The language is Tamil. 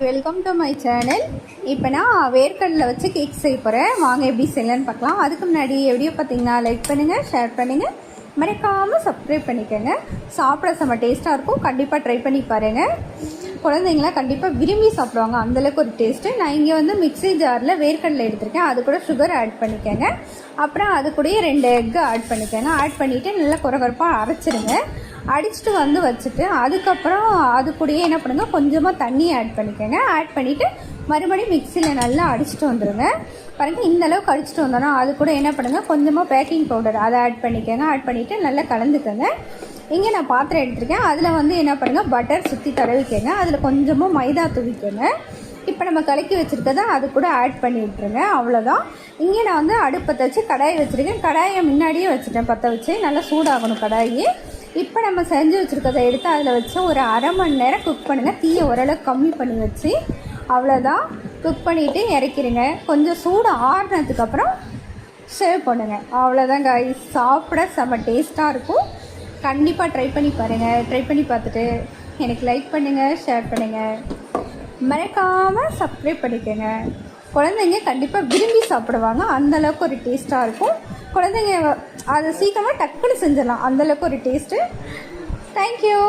Welcome to my channel. இப்போ நான் வேர்க்கடலை வச்சு கேக் செய்ய போகிறேன். வாங்க எப்படி செய்யலான்னு பார்க்கலாம். அதுக்கு முன்னாடி வீடியோ பார்த்தீங்கன்னா லைக் பண்ணுங்கள், ஷேர் பண்ணுங்கள், மறக்காமல் சப்ஸ்கிரைப் பண்ணிக்கோங்க. சாப்பிட செம்ம டேஸ்ட்டாக இருக்கும். கண்டிப்பாக ட்ரை பண்ணி பாருங்கள். குழந்தைங்களாம் கண்டிப்பாக விரும்பி சாப்பிடுவாங்க. அந்தளவுக்கு ஒரு டேஸ்ட்டு. நான் இங்கே வந்து மிக்ஸி ஜாரில் வேர்க்கடலை எடுத்திருக்கேன். அது கூட சுகர் ஆட் பண்ணிக்கோங்க. அப்புறம் அது கூட 2 எக்கு ஆட் பண்ணிக்கோங்க. ஆட் பண்ணிவிட்டு நல்லா குறகுறப்பாக அரைச்சிடுங்க. அடிச்சுட்டு வந்து வச்சுட்டு அதுக்கப்புறம் அது கூடயே என்ன பண்ணுங்கள், கொஞ்சமாக தண்ணி ஆட் பண்ணிக்கோங்க. ஆட் பண்ணிவிட்டு மறுபடியும் மிக்சியில் நல்லா அடிச்சுட்டு வந்துடுங்க. பாருங்கள், இந்த அளவுக்கு அடிச்சுட்டு வந்தோன்னா அது கூட என்ன பண்ணுங்கள், கொஞ்சமாக பேக்கிங் பவுடர் அதை ஆட் பண்ணிக்கோங்க. ஆட் பண்ணிவிட்டு நல்லா கலந்துக்கோங்க. இங்கே நான் பாத்திரம் எடுத்துருக்கேன். அதில் வந்து என்ன பண்ணுங்கள், பட்டர் சுற்றி தடவிக்கோங்க. அதில் கொஞ்சமாக மைதா தூவிக்கோங்க. இப்போ நம்ம கலக்கி வச்சுருக்கதை அது கூட ஆட் பண்ணி விட்டுருங்க. அவ்வளோதான். இங்கே நான் வந்து அடுப்பத்தை வச்சு கடாயை வச்சுருக்கேன். கடாயை முன்னாடியே வச்சுட்டேன், பற்ற வச்சு நல்லா சூடாகணும் கடாயி. இப்போ நம்ம செஞ்சு வச்சுருக்கதை எடுத்து அதில் வச்சு ஒரு அரை மணி நேரம் குக் பண்ணுங்கள். தீயை ஓரளவுக்கு கம்மி பண்ணி வச்சு அவ்வளோதான். குக் பண்ணிவிட்டு இறக்கிடுங்க. கொஞ்சம் சூடு ஆறுனதுக்கப்புறம் சர்வ் பண்ணுங்கள். அவ்வளோதான் காய்ஸ். சாப்பிட செம்ம டேஸ்ட்டாக இருக்கும். கண்டிப்பாக ட்ரை பண்ணி பாருங்கள். ட்ரை பண்ணி பார்த்துட்டு எனக்கு லைக் பண்ணுங்கள், ஷேர் பண்ணுங்கள், மறக்காமல் சப்ஸ்கிரைப் பண்ணிக்கோங்க. குழந்தைங்க கண்டிப்பாக விரும்பி சாப்பிடுவாங்க. அந்தளவுக்கு ஒரு டேஸ்ட்டாக இருக்கும். குழந்தைங்க அதை சீக்கிரமாக டக்குன்னு செஞ்சிடலாம். அந்தளவுக்கு ஒரு டேஸ்ட்டு. தேங்க்யூ.